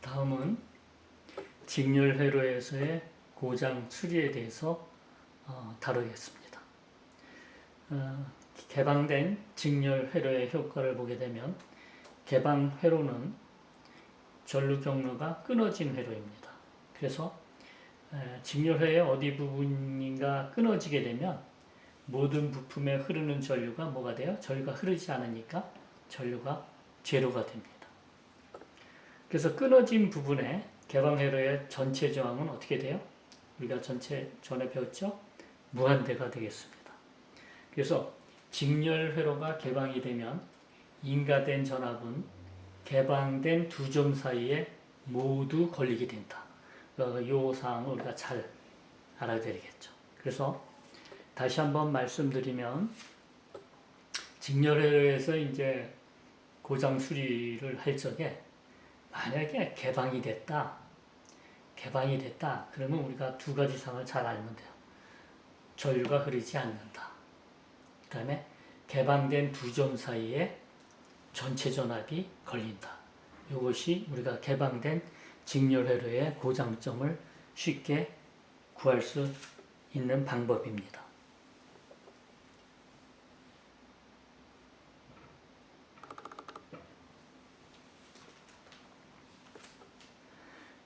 다음은 직렬회로에서의 고장 수리에 대해서 다루겠습니다. 개방된 직렬회로의 효과를 보게 되면 개방회로는 전류 경로가 끊어진 회로입니다. 그래서 직렬회의 어디 부분인가 끊어지게 되면 모든 부품에 흐르는 전류가 뭐가 돼요? 전류가 흐르지 않으니까 전류가 제로가 됩니다. 그래서 끊어진 부분에 개방회로의 전체 저항은 어떻게 돼요? 우리가 전에 배웠죠? 무한대가 되겠습니다. 그래서 직렬회로가 개방이 되면 인가된 전압은 개방된 두 점 사이에 모두 걸리게 된다. 이 사항을 우리가 잘 알아야 되겠죠. 그래서 다시 한번 말씀드리면 직렬회로에서 이제 고장 수리를 할 적에 만약에 개방이 됐다. 그러면 우리가 두 가지 사항을 잘 알면 돼요. 전류가 흐르지 않는다. 그 다음에 개방된 두 점 사이에 전체 전압이 걸린다. 이것이 우리가 개방된 직렬회로의 고장점을 쉽게 구할 수 있는 방법입니다.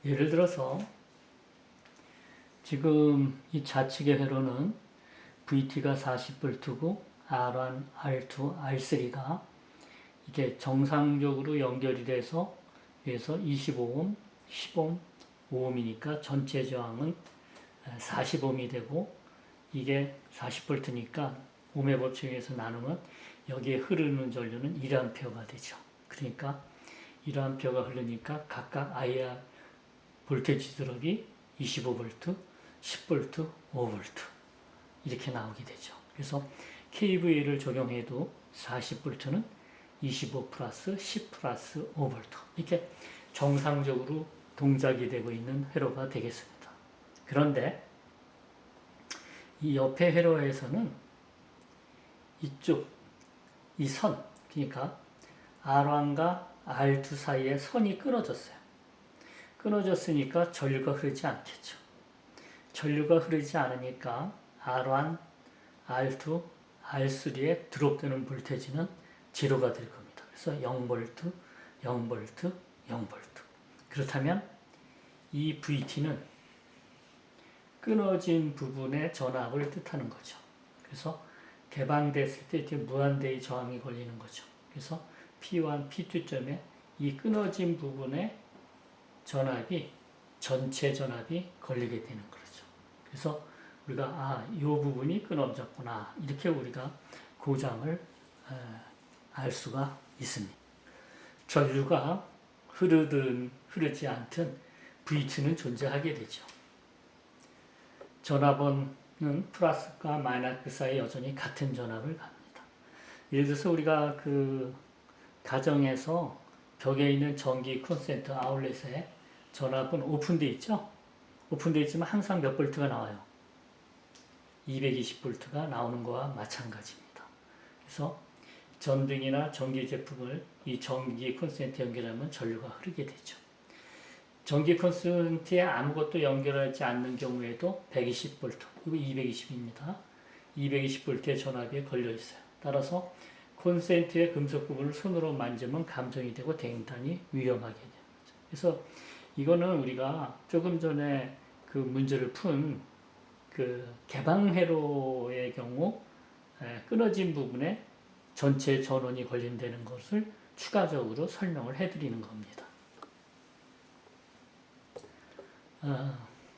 예를 들어서 지금 이 좌측의 회로는 VT가 40V고 R1, R2, R3가 이게 정상적으로 연결이 돼서 여기서 25옴, 10옴, 5옴이니까 전체 저항은 40옴이 되고 이게 40V니까 옴의 법칙에서 나누면 여기에 흐르는 전류는 1A가 되죠. 그러니까 1A가 흐르니까 각각 IR 볼테지 드롭이 25V, 10V, 5V 이렇게 나오게 되죠. 그래서 KVA를 적용해도 40V는 25 플러스 10 플러스 5V 이렇게 정상적으로 동작이 되고 있는 회로가 되겠습니다. 그런데 이 옆에 회로에서는 이쪽 이 선, 그러니까 R1과 R2 사이에 선이 끊어졌어요. 끊어졌으니까 전류가 흐르지 않겠죠. 전류가 흐르지 않으니까 R1, R2, R3에 드롭되는 볼테지는 제로가 될 겁니다. 그래서 0V, 0V, 0V. 그렇다면 이 VT는 끊어진 부분의 전압을 뜻하는 거죠. 그래서 개방됐을 때 이렇게 무한대의 저항이 걸리는 거죠. 그래서 P1, P2점에 이 끊어진 부분에 전압이 전체 전압이 걸리게 되는 거죠. 그래서 우리가 이 부분이 끊어졌구나 이렇게 우리가 고장을 알 수가 있습니다. 전류가 흐르든 흐르지 않든 VT는 존재하게 되죠. 전압은 플러스과 마이너스 사이 여전히 같은 전압을 갑니다. 예를 들어서 우리가 그 가정에서 벽에 있는 전기 콘센트 아울렛에 전압은 오픈되어 있죠? 오픈되어 있지만 항상 몇 볼트가 나와요? 220볼트가 나오는 거와 마찬가지입니다. 그래서 전등이나 전기 제품을 이 전기 콘센트에 연결하면 전류가 흐르게 되죠. 전기 콘센트에 아무것도 연결하지 않는 경우에도 120볼트, 이거 220입니다. 220볼트의 전압이 걸려 있어요. 따라서 콘센트의 금속 부분을 손으로 만지면 감전이 되고 대단히 위험하게 됩니다. 그래서 이거는 우리가 조금 전에 그 문제를 푼 그 개방회로의 경우 끊어진 부분에 전체 전원이 걸린다는 것을 추가적으로 설명을 해드리는 겁니다.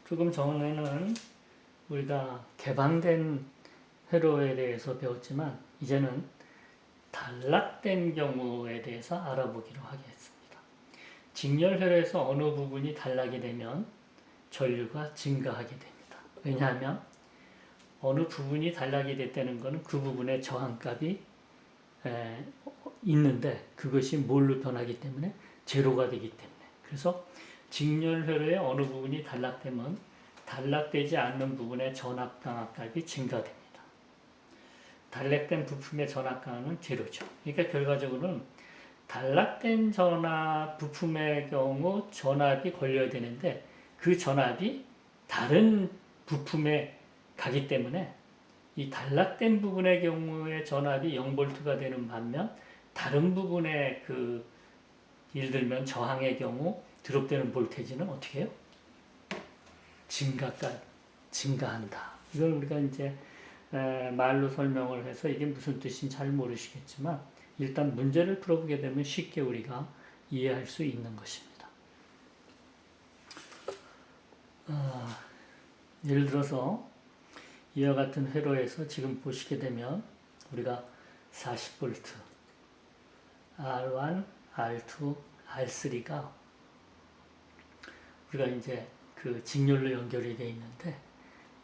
조금 전에는 우리가 개방된 회로에 대해서 배웠지만 이제는 단락된 경우에 대해서 알아보기로 하겠습니다. 직렬회로에서 어느 부분이 단락이 되면 전류가 증가하게 됩니다. 왜냐하면 어느 부분이 단락이 됐다는 것은 그 부분의 저항값이 있는데 그것이 뭘로 변하기 때문에 제로가 되기 때문에 그래서 직렬회로의 어느 부분이 단락되면 단락되지 않는 부분의 전압 강압값이 증가됩니다. 단락된 부품의 전압 강압은 제로죠. 그러니까 결과적으로는 단락된 전압 부품의 경우 전압이 걸려야 되는데 그 전압이 다른 부품에 가기 때문에 이 단락된 부분의 경우에 전압이 0V가 되는 반면 다른 부분의 예를 들면 저항의 경우 드롭되는 볼테이지는 어떻게 해요? 증가한다. 이걸 우리가 이제 말로 설명을 해서 이게 무슨 뜻인지 잘 모르시겠지만 일단 문제를 풀어보게 되면 쉽게 우리가 이해할 수 있는 것입니다. 예를 들어서 이와 같은 회로에서 지금 보시게 되면 우리가 40V, R1, R2, R3가 우리가 이제 직렬로 연결이 되어 있는데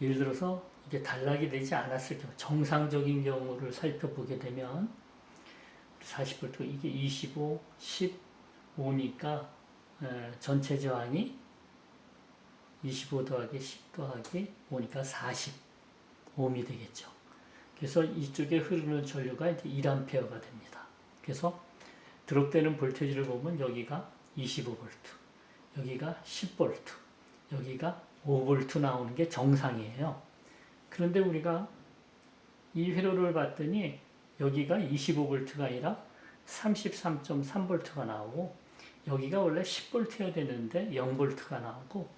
예를 들어서 이게 단락이 되지 않았을 경우 정상적인 경우를 살펴보게 되면 40V 이게 25, 15니까 전체 저항이 25 더하기 10 더하기 5니까 40옴이 되겠죠. 그래서 이쪽에 흐르는 전류가 이제 1A가 됩니다. 그래서 드롭되는 볼테이지를 보면 여기가 25V, 여기가 10V, 여기가 5V 나오는 게 정상이에요. 그런데 우리가 이 회로를 봤더니 여기가 25V가 아니라 33.3V가 나오고 여기가 원래 10V여야 되는데 0V가 나오고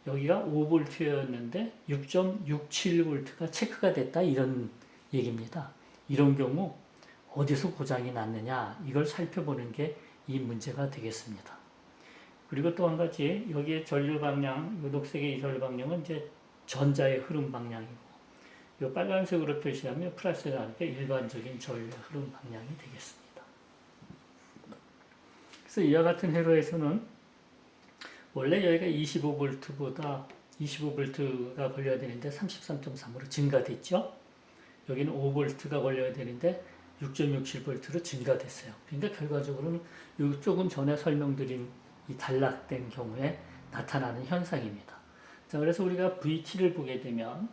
여기가 5V였는데 6.67V가 체크가 됐다 이런 얘기입니다. 이런 경우 어디서 고장이 났느냐 이걸 살펴보는 게 이 문제가 되겠습니다. 그리고 또 한 가지 여기에 전류 방향, 이 녹색의 이 전류 방향은 이제 전자의 흐름 방향이고 이 빨간색으로 표시하면 플러스에 나니까 일반적인 전류의 흐름 방향이 되겠습니다. 그래서 이와 같은 회로에서는 원래 여기가 25V보다 25V가 걸려야 되는데 33.3으로 증가됐죠. 여기는 5V가 걸려야 되는데 6.67V로 증가됐어요. 그러니까 결과적으로는 조금 전에 설명드린 이 단락된 경우에 나타나는 현상입니다. 자, 그래서 우리가 VT를 보게 되면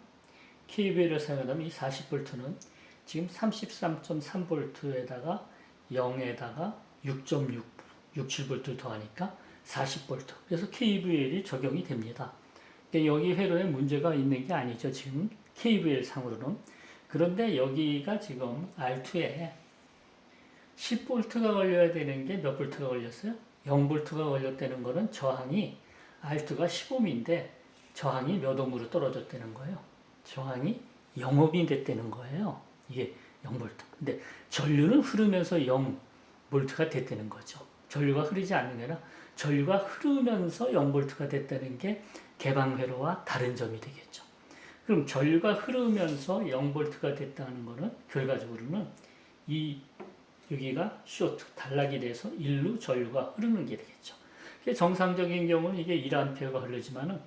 KVL을 사용하면 이 40V는 지금 33.3V에다가 0에다가 6.67V 더하니까 40V. 그래서 KVL이 적용이 됩니다. 그러니까 여기 회로에 문제가 있는 게 아니죠. 지금 KVL 상으로는. 그런데 여기가 지금 R2에 10V가 걸려야 되는 게 몇 V가 걸렸어요? 0V가 걸렸다는 거는 저항이 R2가 10ohm인데 저항이 몇 ohm으로 떨어졌다는 거예요. 저항이 0ohm이 됐다는 거예요. 이게 0V. 근데 전류는 흐르면서 0V가 됐다는 거죠. 전류가 흐르지 않는 게 아니라 전류가 흐르면서 0V가 됐다는 게 개방회로와 다른 점이 되겠죠. 그럼 전류가 흐르면서 0V가 됐다는 거는 결과적으로는 여기가 쇼트, 단락이 돼서 일로 전류가 흐르는 게 되겠죠. 정상적인 경우는 이게 1A가 흐르지만은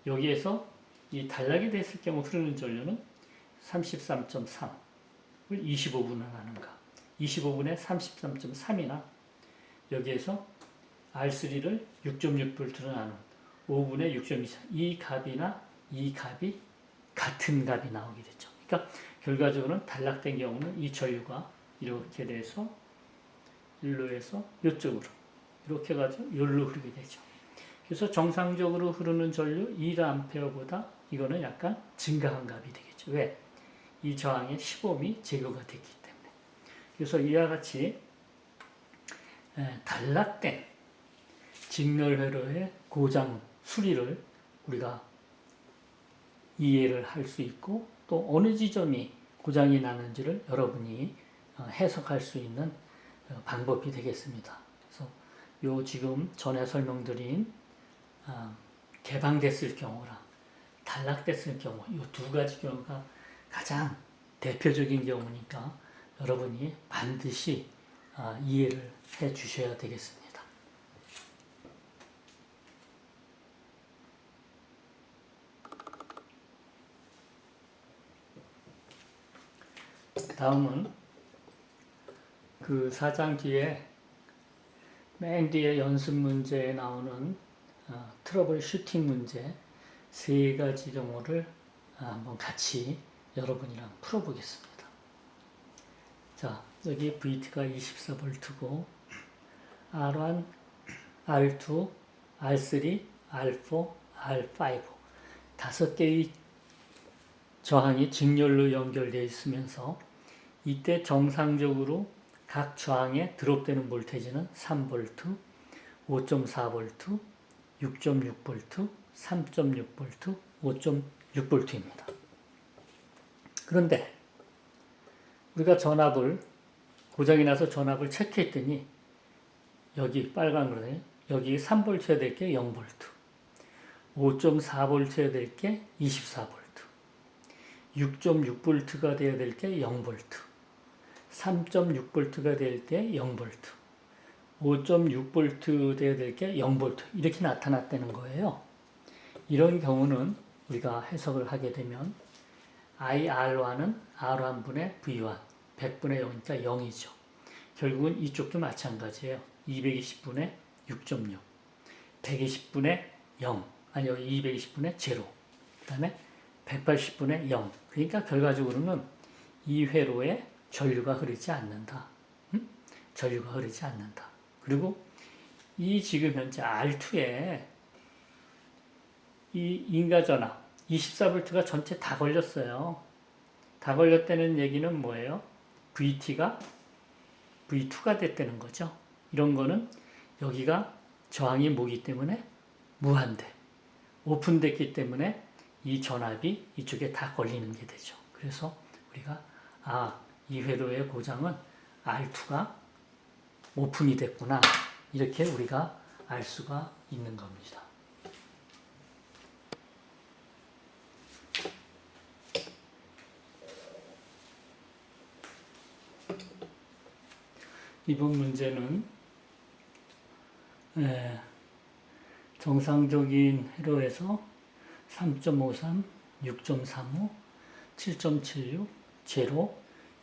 여기에서 이 단락이 됐을 경우 흐르는 전류는 33.3을 25분을 하는가. 25분의 33.3이나 여기에서 R3를 6.6V로 나눈 5분의 6.24. 이 값이나 이 값이 같은 값이 나오게 되죠. 그러니까 결과적으로는 단락된 경우는 이 전류가 이렇게 돼서 일로 해서 이쪽으로 이렇게 가지고 여기로 흐르게 되죠. 그래서 정상적으로 흐르는 전류 1A보다 이거는 약간 증가한 값이 되겠죠. 왜? 이 저항의 10ohm이 제거가 됐기 때문에. 그래서 이와 같이 단락된 직렬회로의 고장 수리를 우리가 이해를 할 수 있고 또 어느 지점이 고장이 나는지를 여러분이 해석할 수 있는 방법이 되겠습니다. 그래서 요 지금 전에 설명드린 개방됐을 경우랑 단락됐을 경우 이 두 가지 경우가 가장 대표적인 경우니까 여러분이 반드시 이해를 해 주셔야 되겠습니다. 다음은 그 4장 뒤에 맨 뒤에 연습 문제에 나오는 트러블 슈팅 문제 세 가지 경우를 한번 같이 여러분이랑 풀어보겠습니다. 자, 여기 VT가 24V고 R1, R2, R3, R4, R5 다섯 개의 저항이 직렬로 연결되어 있으면서 이때 정상적으로 각 저항에 드롭되는 볼테이지는 3V, 5.4V, 6.6V, 3.6V, 5.6V입니다. 그런데 우리가 전압을 고장이 나서 전압을 체크했더니 여기 빨간 거네. 여기 3V여야 될 게 0V, 5.4V여야 될 게 24V, 6.6V가 되어야 될 게 0V, 3.6V가 될 때 0V, 5.6V 되어야 될 게 0V 이렇게 나타났다는 거예요. 이런 경우는 우리가 해석을 하게 되면 IR1은 R1분의 V1, 100분의 0이니까 0이죠. 결국은 이쪽도 마찬가지예요. 220분의 6.6, 120분의 0, 아니 여기 220분의 0, 그 다음에 180분의 0. 그러니까 결과적으로는 이 회로에 전류가 흐르지 않는다. 전류가 흐르지 않는다. 그리고 이 지금 현재 R2에 이 인가전압 24V가 전체 다 걸렸어요. 다 걸렸다는 얘기는 뭐예요? VT가 V2가 됐다는 거죠. 이런 거는 여기가 저항이 뭐기 때문에 무한대, 오픈됐기 때문에 이 전압이 이쪽에 다 걸리는 게 되죠. 그래서 우리가 이 회로의 고장은 R2가 오픈이 됐구나. 이렇게 우리가 알 수가 있는 겁니다. 이번 문제는 정상적인 회로에서 3.53, 6.35, 7.76, 제로,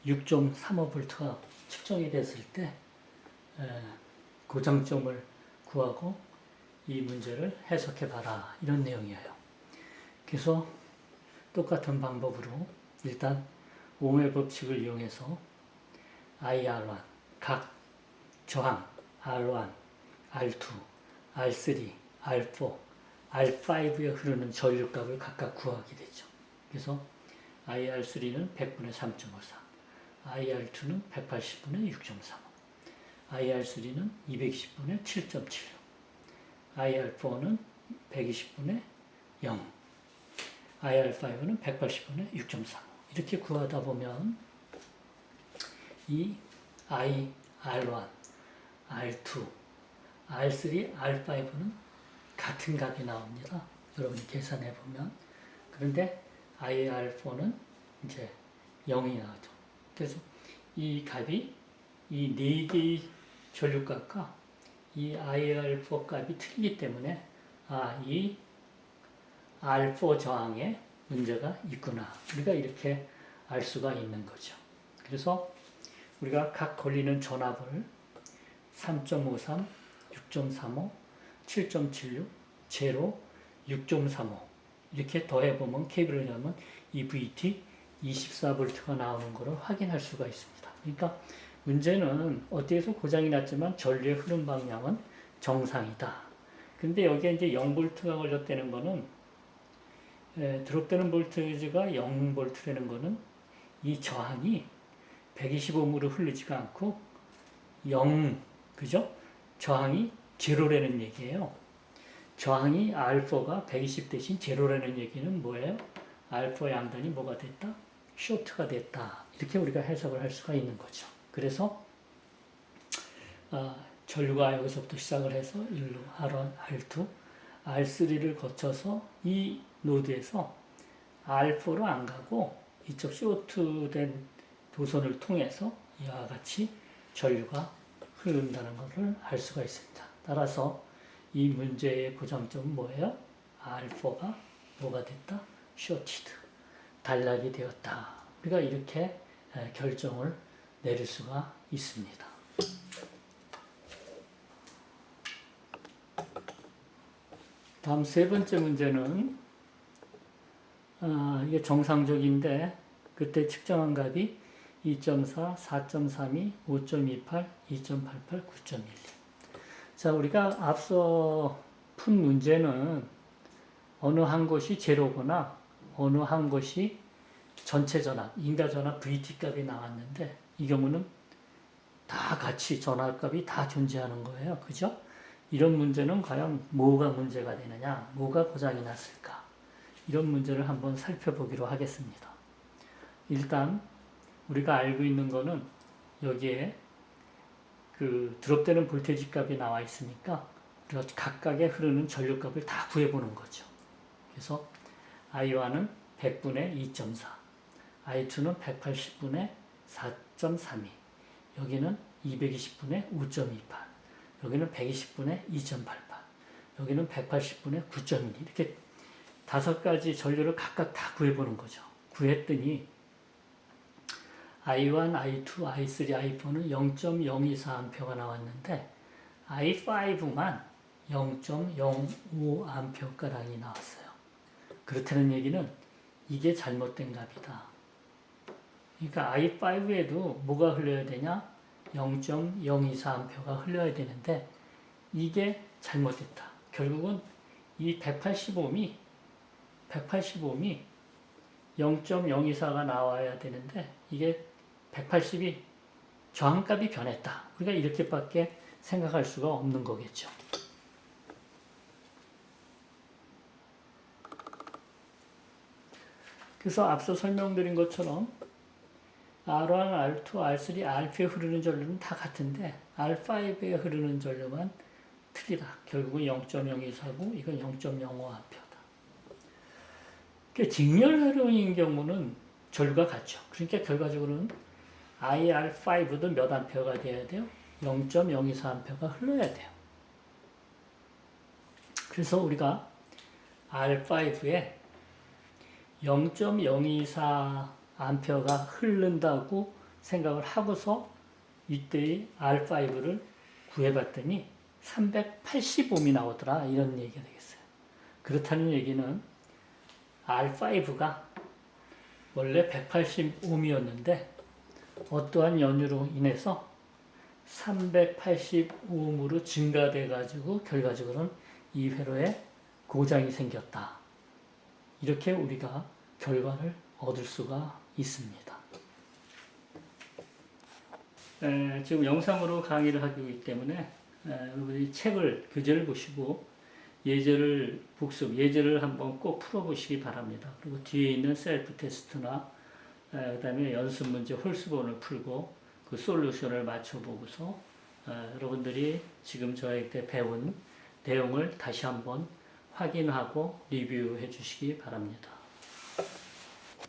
6.35V가 측정이 됐을 때 고장점을 구하고 이 문제를 해석해봐라 이런 내용이에요. 그래서 똑같은 방법으로 일단 오음의 법칙을 이용해서 IR1 각 저항 R1, R2, R3, R4, R5에 흐르는 전류값을 각각 구하게 되죠. 그래서 IR3는 100분의 3.54, IR2는 180분의 6.35, IR3는 220분의 7.76, IR4는 120분의 0, IR5는 180분의 6.35 이렇게 구하다 보면 이 IR1, R2, R3, R5는 같은 값이 나옵니다. 여러분이 계산해 보면. 그런데 IR4는 이제 0이 나오죠. 그래서 이 값이 이 네 개의 전류값과 이 IR4 값이 틀리기 때문에 이 R4 저항에 문제가 있구나. 우리가 이렇게 알 수가 있는 거죠. 그래서 우리가 각 걸리는 전압을 3.53, 6.35, 7.76, 제로, 6.35 이렇게 더해보면 케이블을 하면 이 VT 24V가 나오는 것을 확인할 수가 있습니다. 그러니까 문제는 어디에서 고장이 났지만 전류의 흐름 방향은 정상이다. 근데 여기에 이제 0V가 걸렸다는 거는 드롭되는 볼테이지가 0V라는 거는 이 저항이 125mm로 흐르지가 않고 0, 그죠? 저항이 제로라는 얘기예요. 저항이 R4가 120 대신 제로라는 얘기는 뭐예요? R4 양단이 뭐가 됐다? 쇼트가 됐다. 이렇게 우리가 해석을 할 수가 있는 거죠. 그래서 전류가 여기서부터 시작을 해서 일로 R1, R2, R3를 거쳐서 이 노드에서 R4로 안 가고 이쪽 쇼트된 도선을 통해서 이와 같이 전류가 흐른다는 것을 알 수가 있습니다. 따라서 이 문제의 고장점은 뭐예요? R4가 뭐가 됐다? 쇼티드, 단락이 되었다. 우리가 이렇게 결정을 내릴 수가 있습니다. 다음 세 번째 문제는 이게 정상적인데 그때 측정한 값이 2.4, 4.32, 5.28, 2.88, 9.12. 자, 우리가 앞서 푼 문제는 어느 한 곳이 제로거나 어느 한 곳이 전체 전압, 인가 전압 VT 값이 나왔는데 이 경우는 다 같이 전압값이 다 존재하는 거예요. 그죠? 이런 문제는 과연 뭐가 문제가 되느냐, 뭐가 고장이 났을까? 이런 문제를 한번 살펴보기로 하겠습니다. 일단 우리가 알고 있는 거는 여기에 그 드롭되는 볼테이지 값이 나와 있으니까 우리가 각각의 흐르는 전류값을 다 구해보는 거죠. 그래서 I1은 100분의 2.4, I2는 180분의 4.32, 여기는 220분의 5.28, 여기는 120분의 2.88, 여기는 180분의 9.12, 이렇게 5가지 전류를 각각 다 구해보는 거죠. 구했더니 I1, I2, I3, I4는 0.024A가 나왔는데 I5만 0.05A가량이 나왔어요. 그렇다는 얘기는 이게 잘못된 값이다. 그러니까 I5에도 뭐가 흘러야 되냐? 0.024A가 흘러야 되는데 이게 잘못됐다. 결국은 이 180ohm이 0.024가 나와야 되는데 이게 180이 저항값이 변했다. 우리가 이렇게밖에 생각할 수가 없는 거겠죠. 그래서 앞서 설명드린 것처럼 R1, R2, R3, R4에 흐르는 전류는 다 같은데 R5에 흐르는 전류만 틀리다. 결국은 0.024고 이건 0.05A다. 직렬 회로인 경우는 전류가 같죠. 그러니까 결과적으로는 IR5도 몇 암페어가 돼야 돼요? 0.024A가 흘러야 돼요. 그래서 우리가 R5에 0.024A가 흐른다고 생각을 하고서 이때의 R5를 구해봤더니 380ohm이 나오더라. 이런 얘기가 되겠어요. 그렇다는 얘기는 R5가 원래 180ohm이었는데 어떠한 연유로 인해서 380ohm으로 증가돼 가지고 결과적으로는 이 회로에 고장이 생겼다. 이렇게 우리가 결과를 얻을 수가 있습니다. 지금 영상으로 강의를 하기 때문에 여러분이 책을, 교재를 보시고 예제를 예제를 한번 꼭 풀어보시기 바랍니다. 그리고 뒤에 있는 셀프 테스트나 그 다음에 연습 문제 홀수본을 풀고 그 솔루션을 맞춰보고서 여러분들이 지금 저에게 배운 내용을 다시 한번 확인하고 리뷰해 주시기 바랍니다.